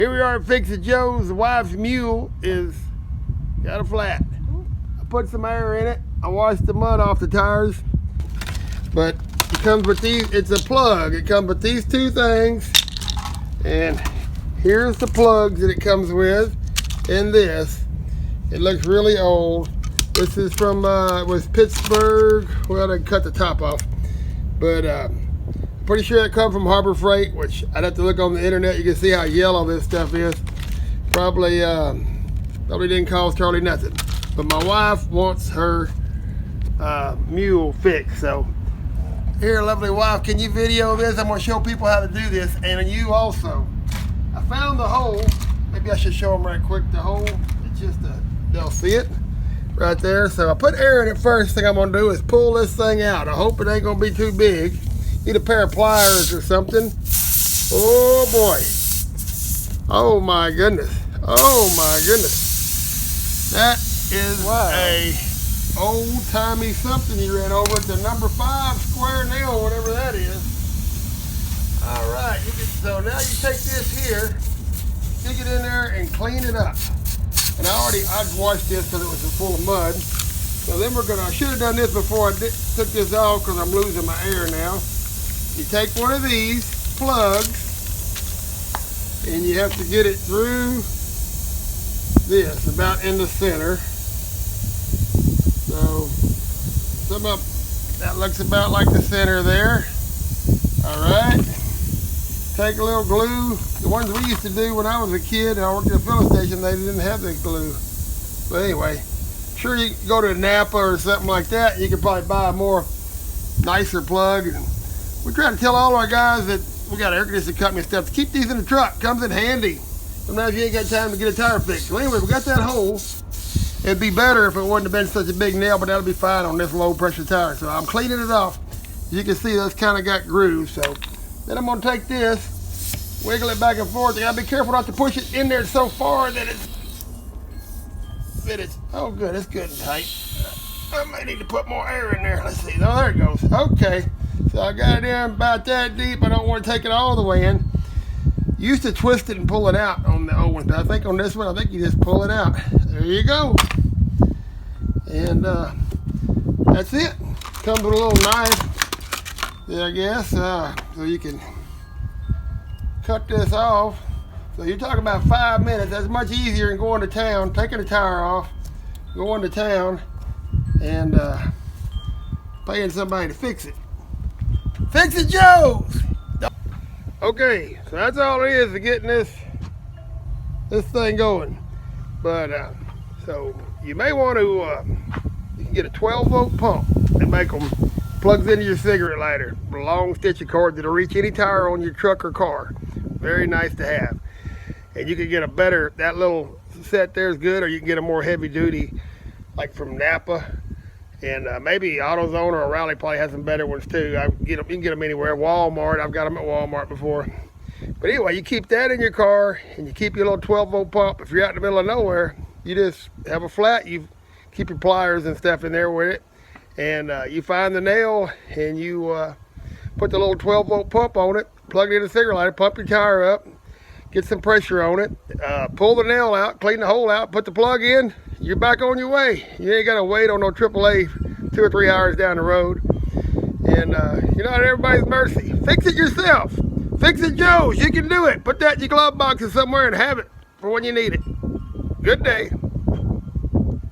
Here we are at Fix It Joe's. The wife's mule is got a flat. I put some air in it. I washed the mud off the tires. But it comes with these, it's a plug. It comes with these two things. And here's the plugs that it comes with in this. It looks really old. This is from, it was Pittsburgh. Well, they cut the top off. But pretty sure it come from Harbor Freight, which I'd have to look on the internet. You can see how yellow this stuff is. Probably didn't cost Charlie nothing. But my wife wants her mule fixed. So here, lovely wife, can you video this? I'm gonna show people how to do this, and you also. I found the hole. Maybe I should show them right quick. The hole, it's just they'll see it right there. So I put air in it first. Thing I'm gonna do is pull this thing out. I hope it ain't gonna be too big. Need a pair of pliers or something. Oh boy. Oh my goodness. Oh my goodness. That is a old-timey something you ran over. It's a number 5 square nail, whatever that is. All right, so now you take this here, stick it in there and clean it up. And I'd washed this because it was full of mud. So then I should have done this before I took this off because I'm losing my air now. You take one of these plugs and you have to get it through this, about in the center. So that looks about like the center there. All right. Take a little glue. The ones we used to do when I was a kid and I worked at a filling station, they didn't have this glue. But anyway, sure you can go to Napa or something like that. You could probably buy a more nicer plug. And we try to tell all our guys that we got air conditioning company and stuff to keep these in the truck. Comes in handy. Sometimes you ain't got time to get a tire fixed. So anyway, we got that hole. It'd be better if it wouldn't have been such a big nail, but that'll be fine on this low pressure tire. So I'm cleaning it off. As you can see, that's kind of got grooves. So then I'm gonna take this, wiggle it back and forth. You gotta be careful not to push it in there so far that it's, oh good, it's good and tight. I may need to put more air in there. Let's see, oh there it goes. Okay, so I got it in about that deep. I don't want to take it all the way in. Used to twist it and pull it out on the old one, but I think on this one, I think you just pull it out. There you go. And that's it. Comes with a little knife, I guess, so you can cut this off. So you're talking about 5 minutes. That's much easier than going to town, taking the tire off, going to town, and paying somebody to fix it. Fix It Joe's! Okay, so that's all it is to getting this thing going. But so you may want to you can get a 12-volt pump and make them plugs into your cigarette lighter. A long stitch of cord that'll reach any tire on your truck or car. Very nice to have. And you can get a better, that little set there is good, or you can get a more heavy duty, like from Napa. And maybe AutoZone or O'Reilly probably has some better ones too. You can get them anywhere. Walmart, I've got them at Walmart before. But anyway, you keep that in your car and you keep your little 12-volt pump. If you're out in the middle of nowhere, you just have a flat, you keep your pliers and stuff in there with it. And you find the nail and you put the little 12-volt pump on it, plug it in a cigarette lighter, pump your tire up, get some pressure on it, pull the nail out, clean the hole out, put the plug in, you're back on your way. You ain't got to wait on no AAA 2 or 3 hours down the road. And you're not at everybody's mercy. Fix it yourself. Fix It Joe's. You can do it. Put that in your glove box or somewhere and have it for when you need it. Good day.